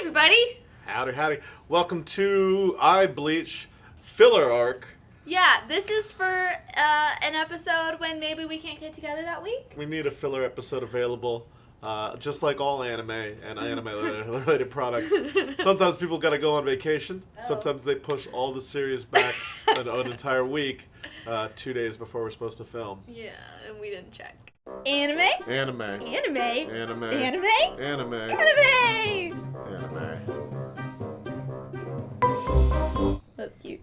everybody! Howdy, howdy. Welcome to Eye Bleach filler arc. Yeah, this is for an episode when maybe we can't get together that week. We need a filler episode available, just like all anime and anime-related products. Sometimes people gotta go on vacation. Oh. Sometimes they push all the series back an entire week, 2 days before we're supposed to film. Yeah, and we didn't check. Anime? Anime. Anime? Anime. Anime? Anime. Anime! That's cute.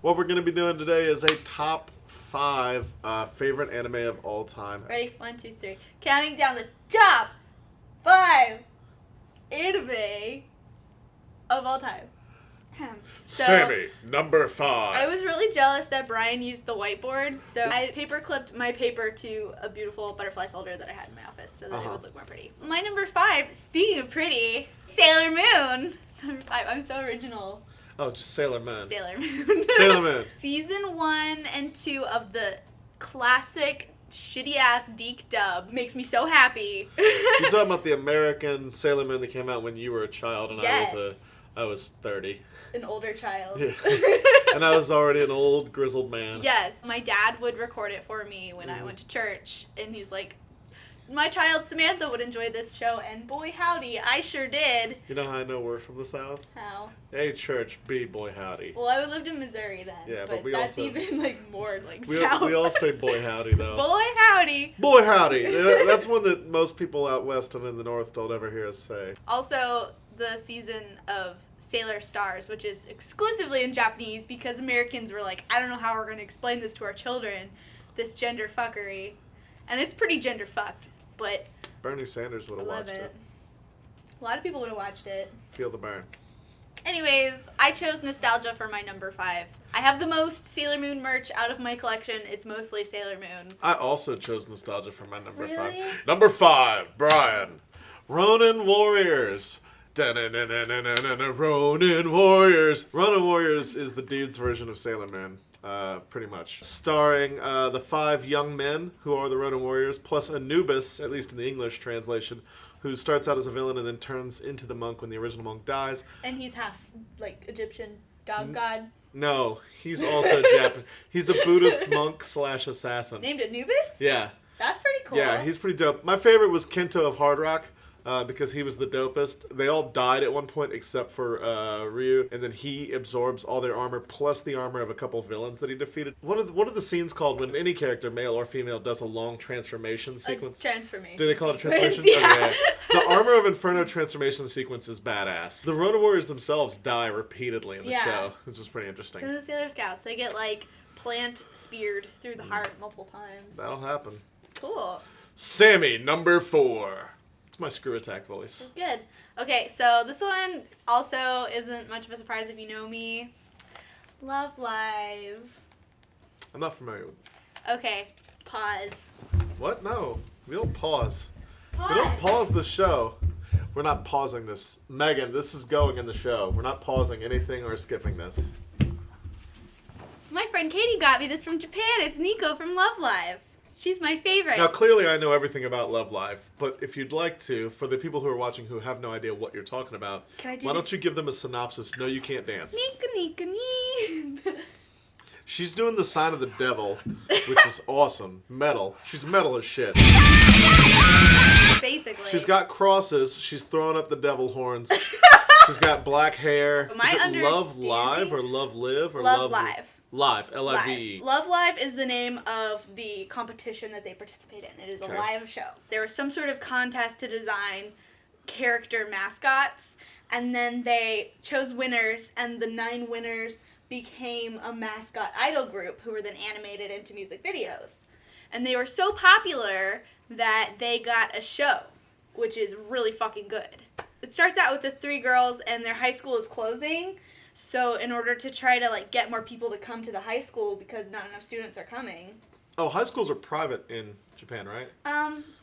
What we're going to be doing today is a top 5 favorite anime of all time. Ready? 1, 2, 3. Counting down the top 5 anime of all time. So, Sammie, number 5. I was really jealous that Brian used the whiteboard, so I paper clipped my paper to a beautiful butterfly folder that I had in my office so that it would look more pretty. My number 5, speaking of pretty, Sailor Moon. Number 5, I'm so original. Oh, just Sailor Moon. Sailor Moon. Sailor Moon. Season 1 and 2 of the classic shitty-ass Deke dub makes me so happy. You're talking about the American Sailor Moon that came out when you were a child and Yes. I was 30. An older child. Yeah. And I was already an old, grizzled man. Yes. My dad would record it for me when I went to church, and he's like, my child Samantha would enjoy this show, and boy howdy, I sure did. You know how I know we're from the South? How? A, church, B, boy howdy. Well, I lived in Missouri then, Yeah, but but we that's also- even like more like We south. all say boy howdy, though. Boy howdy. Boy howdy. That's one that most people out west and in the north don't ever hear us say. Also, the season of Sailor Stars, which is exclusively in Japanese because Americans were like, I don't know how we're going to explain this to our children, this gender fuckery. And it's pretty gender fucked, but Bernie Sanders would I have love watched it. it. A lot of people would have watched it. Feel the burn. Anyways, I chose nostalgia for my number 5. I have the most Sailor Moon merch out of my collection. It's mostly Sailor Moon. I also chose nostalgia for my number 5. Really? Number 5, Brian. Ronin Warriors. Ronin Warriors. Ronin Warriors is the dude's version of Sailor Moon, pretty much. Starring the 5 young men who are the Ronin Warriors, plus Anubis, at least in the English translation, who starts out as a villain and then turns into the monk when the original monk dies. And he's half, like, Egyptian dog god. No, he's also Japanese. He's a Buddhist monk / assassin. Named Anubis? Yeah. That's pretty cool. Yeah, he's pretty dope. My favorite was Kento of Hard Rock. Because he was the dopest. They all died at one point except for Ryu, and then he absorbs all their armor plus the armor of a couple villains that he defeated. What are the scenes called when any character, male or female, does a long transformation sequence? Transformation. Do they call it a sequence, transformation? Yeah. Okay. The Armor of Inferno transformation sequence is badass. The Ronin Warriors themselves die repeatedly in the show, which is pretty interesting. So the Sailor Scouts, they get, like, plant speared through the heart multiple times. That'll happen. Cool. Sammie, number 4. It's my screw attack voice. It's good. Okay, so this one also isn't much of a surprise if you know me. Love Live. I'm not familiar with Okay, pause. What? No. We don't pause. Pause. We don't pause the show. We're not pausing this. Megan, this is going in the show. We're not pausing anything or skipping this. My friend Katie got me this from Japan. It's Nico from Love Live. She's my favorite. Now, clearly I know everything about Love Live, but if you'd like to, for the people who are watching who have no idea what you're talking about, why don't you give them a synopsis? No, you can't dance. Nika nika nee. She's doing the sign of the devil, which is awesome. Metal. She's metal as shit. Basically. She's got crosses. She's throwing up the devil horns. She's got black hair. My Is it Love understanding- Live or Love Live or Love Live. Live, L-I-V-E. Love Live is the name of the competition that they participate in. It is a Okay. live show. There was some sort of contest to design character mascots, and then they chose winners, and the 9 winners became a mascot idol group who were then animated into music videos. And they were so popular that they got a show, which is really fucking good. It starts out with the 3 girls, and their high school is closing. So in order to try to, like, get more people to come to the high school because not enough students are coming. Oh, high schools are private in Japan, right?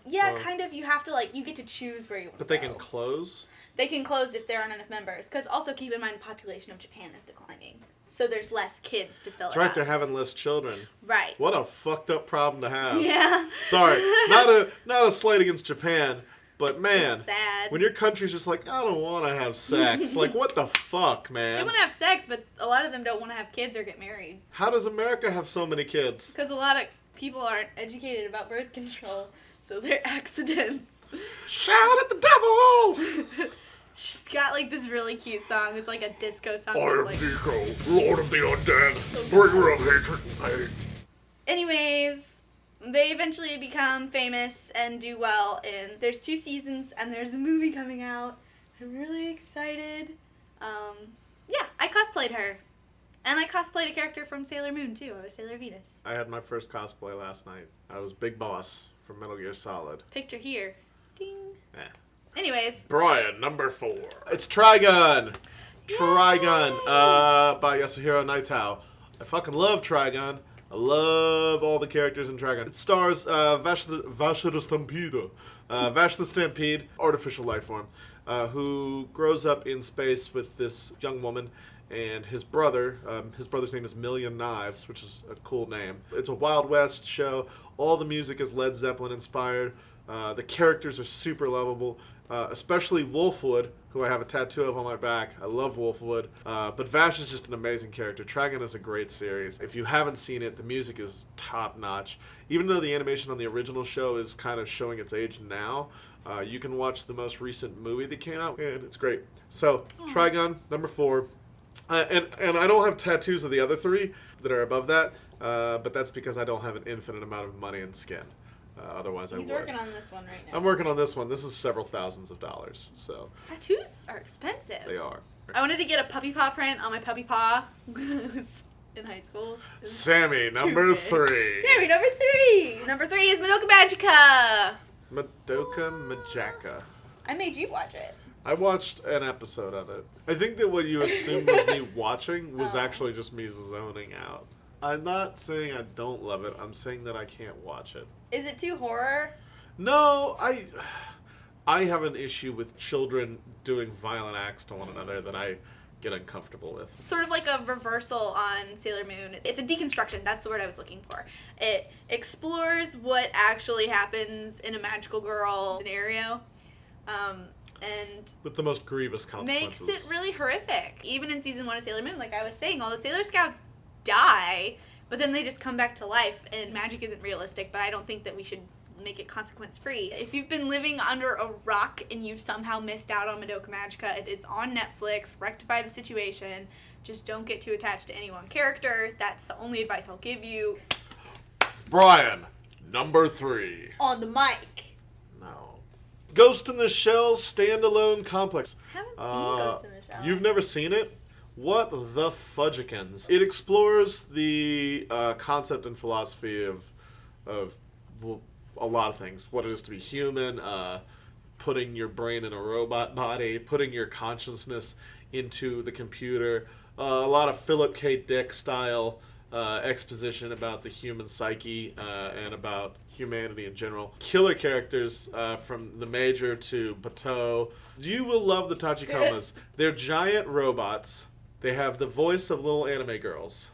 Yeah, Or- kind of. You have to, like, you get to choose where you want to But they go. can close? They can close if there aren't enough members. Because also keep in mind the population of Japan is declining. So there's less kids to fill That's it right, up. they're having less children. Right. What a fucked up problem to have. Yeah. Sorry, not a slight against Japan. But man, It's sad. when your country's just like, I don't want to have sex, like what the fuck, man? They want to have sex, but a lot of them don't want to have kids or get married. How does America have so many kids? Because a lot of people aren't educated about birth control, so they're accidents. Shout at the devil! She's got like this really cute song. It's like a disco song. I am Like... Nico, Lord of the Undead, bringer of hatred and pain. Anyways, they eventually become famous and do well, and there's 2 seasons, and there's a movie coming out. I'm really excited. Yeah, I cosplayed her. And I cosplayed a character from Sailor Moon, too. I was Sailor Venus. I had my first cosplay last night. I was Big Boss from Metal Gear Solid. Picture here. Ding. Eh. Anyways. Brian, number 4. It's Trigun! Trigun, by Yasuhiro Naitao. I fucking love Trigun. I love all the characters in Trigun. It stars Vash the Stampede. Vash the Stampede, artificial life form, who grows up in space with this young woman and his brother. His brother's name is Million Knives, which is a cool name. It's a Wild West show. All the music is Led Zeppelin inspired. The characters are super lovable, especially Wolfwood, who I have a tattoo of on my back. I love Wolfwood. But Vash is just an amazing character. Trigun is a great series. If you haven't seen it, the music is top-notch. Even though the animation on the original show is kind of showing its age now, you can watch the most recent movie that came out, and it's great. So, Trigun, number 4. And I don't have tattoos of the other 3 that are above that, but that's because I don't have an infinite amount of money and skin. Otherwise, I would. He's working on this one right now. I'm working on this one. This is several thousands of dollars, so. Tattoos are expensive. They are. I wanted to get a puppy paw print on my puppy paw in high school. Sammie, number 3. Sammie, number 3. Number 3 is Madoka Magica. Madoka Magica. I made you watch it. I watched an episode of it. I think that what you assumed was me watching was actually just me zoning out. I'm not saying I don't love it. I'm saying that I can't watch it. Is it too horror? No, I have an issue with children doing violent acts to one another that I get uncomfortable with. Sort of like a reversal on Sailor Moon. It's a deconstruction. That's the word I was looking for. It explores what actually happens in a magical girl scenario. And with the most grievous consequences. Makes it really horrific. Even in season 1 of Sailor Moon, like I was saying, all the Sailor Scouts die, but then they just come back to life, and magic isn't realistic, but I don't think that we should make it consequence-free. If you've been living under a rock and you've somehow missed out on Madoka Magica, it is on Netflix. Rectify the situation. Just don't get too attached to any one character. That's the only advice I'll give you. Brian, number 3. On the mic. No. Ghost in the Shell standalone complex. I haven't seen Ghost in the Shell. You've never seen it? What the fudgikins? It explores the concept and philosophy of well, a lot of things. What it is to be human, putting your brain in a robot body, putting your consciousness into the computer. A lot of Philip K. Dick style exposition about the human psyche and about humanity in general. Killer characters from the Major to Bateau. You will love the Tachikomas. They're giant robots. They have the voice of little anime girls.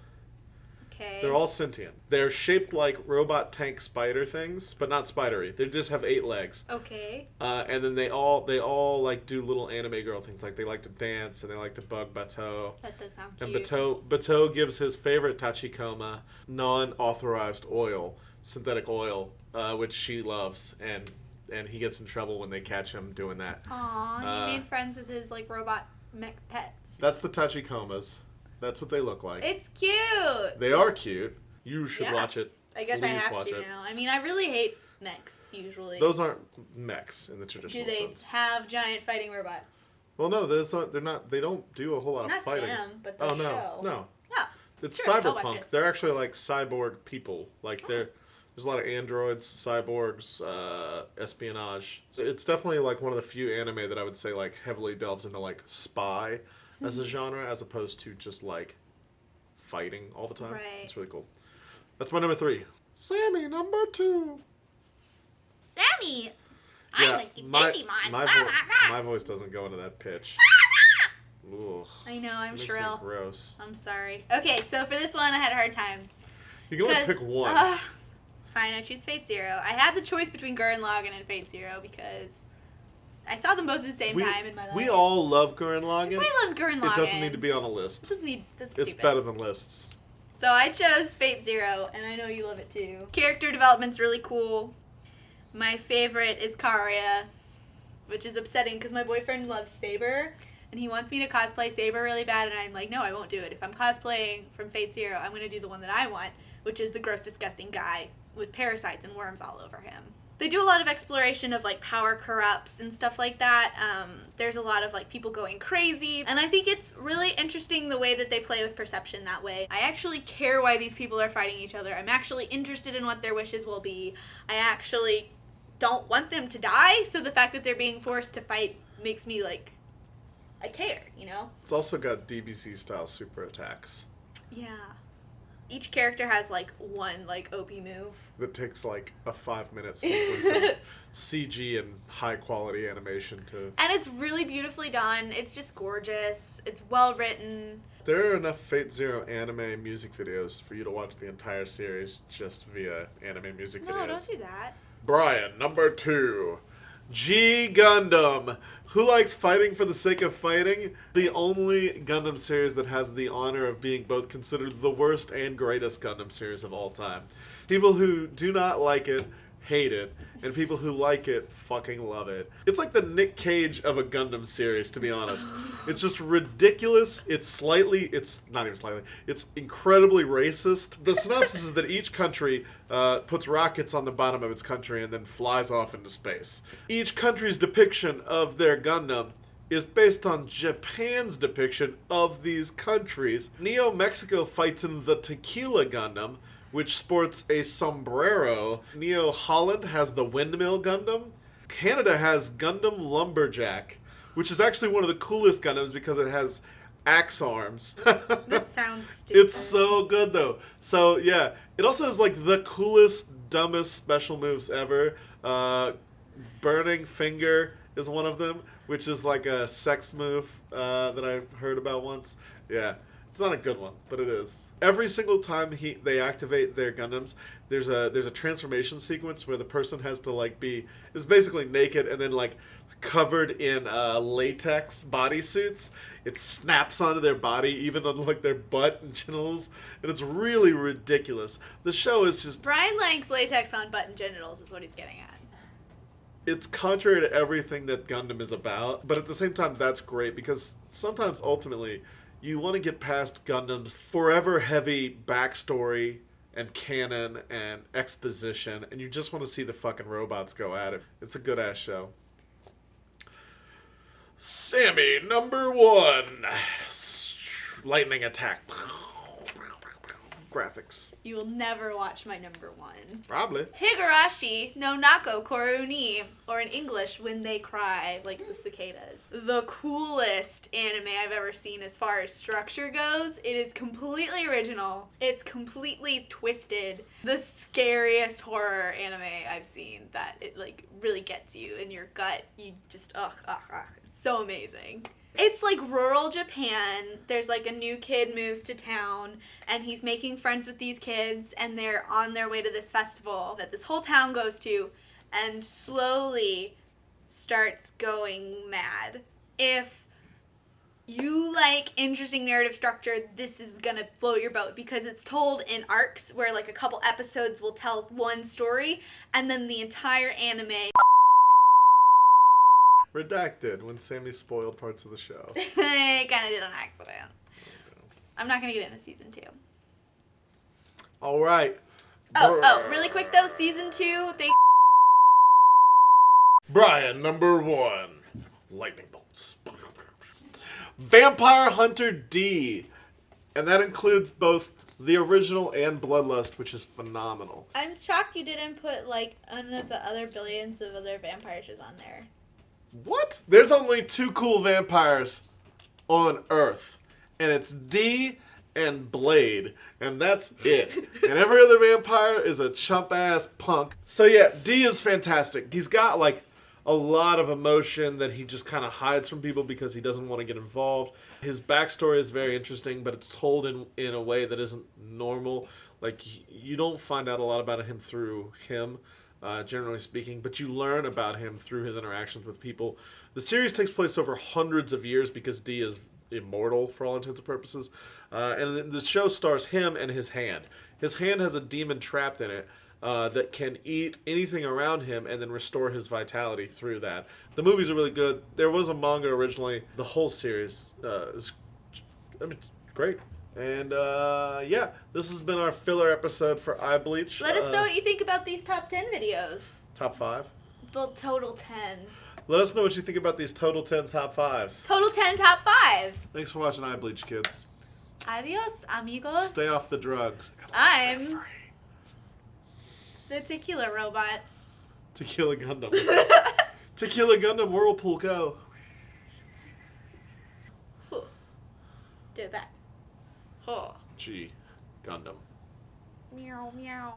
Okay. They're all sentient. They're shaped like robot tank spider things, but not spidery. They just have 8 legs. Okay. And then they all like do little anime girl things. Like they like to dance and they like to bug Bateau. That does sound cute. And Bateau gives his favorite Tachikoma non-authorized oil, synthetic oil, which she loves, and he gets in trouble when they catch him doing that. Aw, he made friends with his like robot mech pets. That's the Tachikomas. That's what they look like. It's cute. They are cute. You should watch it. I guess I Please have watch to it. now. I mean, I really hate mechs usually. Those aren't mechs in the traditional Do they sense. have giant fighting robots? Well, no, those aren't. They're not. They don't do a whole lot of Not fighting. them, but the Oh no, show. no. Oh, It's sure, I'll watch cyberpunk. it. They're actually like cyborg people. Like there's a lot of androids, cyborgs, espionage. It's definitely like one of the few anime that I would say like heavily delves into like spy as a genre, as opposed to just like fighting all the time. Right. It's really cool. That's my number 3. Sammie, number 2. Sammie! Yeah, I like the Digimon. my voice doesn't go into that pitch. Ugh. I know, I'm Makes me shrill. gross. I'm sorry. Okay, so for this one, I had a hard time. You can only 'Cause, pick one. Fine, I choose Fate Zero. I had the choice between Gurren Lagann and Fate Zero because I saw them both at the same time in my life. We all love Gurren Lagann. Everybody loves Gurren Lagann. It doesn't need to be on a list. That's it's stupid. better than lists. So I chose Fate Zero, and I know you love it too. Character development's really cool. My favorite is Karia, which is upsetting because my boyfriend loves Saber, and he wants me to cosplay Saber really bad, and I'm like, no, I won't do it. If I'm cosplaying from Fate Zero, I'm going to do the one that I want, which is the gross, disgusting guy with parasites and worms all over him. They do a lot of exploration of, like, power corrupts and stuff like that. There's a lot of, like, people going crazy. And I think it's really interesting the way that they play with perception that way. I actually care why these people are fighting each other. I'm actually interested in what their wishes will be. I actually don't want them to die, so the fact that they're being forced to fight makes me, like, I care, you know? It's also got DBZ-style super attacks. Yeah. Each character has, like, one, like, OP move. That takes, like, a 5-minute sequence of CG and high-quality animation to... And it's really beautifully done. It's just gorgeous. It's well-written. There are enough Fate Zero anime music videos for you to watch the entire series just via anime music videos. No, don't do that. Brian, number 2. G Gundam. Who likes fighting for the sake of fighting? The only Gundam series that has the honor of being both considered the worst and greatest Gundam series of all time. People who do not like it hate it, and people who like it fucking love it. It's like the Nick Cage of a Gundam series, to be honest. It's just ridiculous. It's not even slightly, it's incredibly racist. The synopsis is that each country puts rockets on the bottom of its country and then flies off into space. Each country's depiction of their Gundam is based on Japan's depiction of these countries. Neo Mexico fights in the Tequila Gundam, which sports a sombrero. Neo Holland has the Windmill Gundam. Canada has Gundam Lumberjack, which is actually one of the coolest Gundams because it has axe arms. This sounds stupid. It's so good, though. So, yeah. It also has, like, the coolest, dumbest special moves ever. Burning Finger is one of them, which is like a sex move that I heard about once. Yeah. It's not a good one, but it is. Every single time they activate their Gundams, there's a transformation sequence where the person has to is basically naked and then like covered in latex bodysuits. It snaps onto their body, even on like their butt and genitals, and it's really ridiculous. The show is just... Brian likes latex on butt and genitals is what he's getting at. It's contrary to everything that Gundam is about, but at the same time that's great because sometimes ultimately you want to get past Gundam's forever heavy backstory and canon and exposition, and you just want to see the fucking robots go at it. It's a good-ass show. Sammie, number 1. Lightning attack. Graphics. You will never watch my number 1. Probably. Higurashi no Nako Koru ni, or in English, When They Cry, like the cicadas. The coolest anime I've ever seen as far as structure goes. It is completely original. It's completely twisted. The scariest horror anime I've seen that it like really gets you in your gut. You just, It's so amazing. It's like rural Japan. There's like a new kid moves to town and he's making friends with these kids and they're on their way to this festival that this whole town goes to and slowly starts going mad. If you like interesting narrative structure, this is gonna float your boat because it's told in arcs where like a couple episodes will tell one story and then the entire anime... Redacted when Sammie spoiled parts of the show. I kind of did on accident. I'm not going to get into season 2. All right. Really quick though, season 2, they... Brian, number 1. Lightning bolts. Vampire Hunter D. And that includes both the original and Bloodlust, which is phenomenal. I'm shocked you didn't put like one of the other billions of other vampire shows on there. What? There's only 2 cool vampires on Earth, and it's D and Blade, and that's it. And every other vampire is a chump-ass punk. So yeah, D is fantastic. He's got like a lot of emotion that he just kind of hides from people because he doesn't want to get involved. His backstory is very interesting, but it's told in a way that isn't normal. Like, you don't find out a lot about him through him. generally speaking, but you learn about him through his interactions with people. The series takes place over hundreds of years because D is immortal for all intents and purposes. And the show stars him and his hand. His hand has a demon trapped in it that can eat anything around him and then restore his vitality through that. The movies are really good. There was a manga originally. The whole series is it's great. And yeah, this has been our filler episode for Eye Bleach. Let us know what you think about these top 10 videos. Top 5? Well, total 10. Let us know what you think about these total 10 top 5s. Total 10 top 5s. Thanks for watching Eye Bleach, kids. Adios, amigos. Stay off the drugs. I'm the tequila robot. Tequila Gundam. Tequila Gundam Whirlpool Go. Do that. Oh. G. Gundam. Meow, meow.